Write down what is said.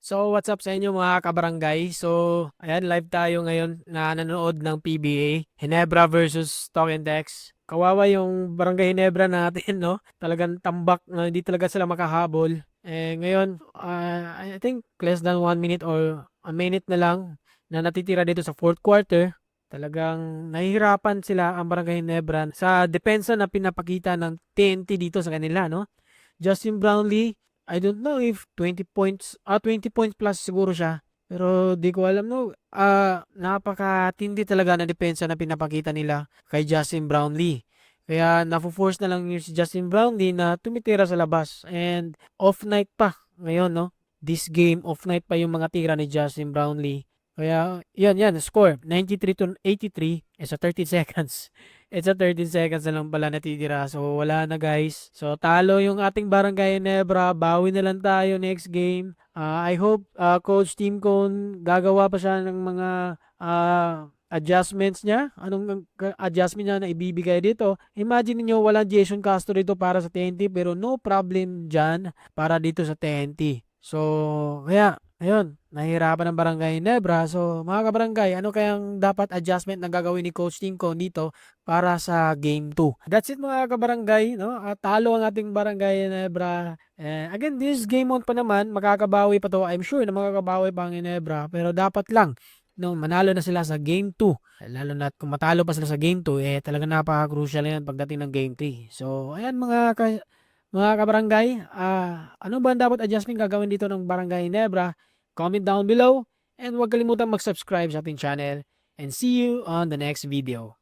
So, what's up sa inyo mga kabarangay? So, ayan, live tayo ngayon na nanonood ng PBA, Hinebra versus Tokentex. Kawawa yung Barangay Hinebra natin, no? Talagang tambak na hindi talaga sila makahabol. Ngayon, I think less than 1 minute or a minute na lang na natitira dito sa fourth quarter. Talagang nahihirapan sila ang Barangay Hinebra sa depensa na pinapakita ng TNT dito sa kanila, no? Justin Brownlee, I don't know if 20 points, 20 points plus siguro siya. Pero di ko alam no. Napakatindi talaga na depensa na pinapakita nila kay Justin Brownlee. Kaya nafo-force na lang yung si Justin Brownlee na tumitira sa labas. And off night pa ngayon no. This game off night pa yung mga tira ni Justin Brownlee. Kaya yan score 93 to 83 is a 30 seconds. It's a 13 seconds na lang pala natitira. So, wala na guys. So, talo yung ating Barangay Nebra. Bawi na lang tayo next game. I hope Coach Team Cone gagawa pa siya ng mga adjustments niya. Anong adjustment niya na ibibigay dito? Imagine niyo walang Jason Castro dito para sa TNT pero no problem dyan para dito sa TNT. So, kaya ayun, nahihirapan ang Barangay Nebra. So, mga kabarangay, ano kayang dapat adjustment na gagawin ni Coach Tinko dito para sa Game 2? That's it mga kabarangay, no? Talo ang ating Barangay Nebra. Again, this Game 1 pa naman, makakabawi pa to. I'm sure na makakabawi pa ang Nebra. Pero dapat lang, no, manalo na sila sa Game 2. Lalo na kung matalo pa sila sa Game 2, talaga napaka-crucial yan pagdating ng Game 3. So, ayan mga kabarangay, ano ba ang dapat adjustment gagawin dito ng Barangay Nebra? Comment down below and huwag kalimutan mag-subscribe sa ating channel and see you on the next video.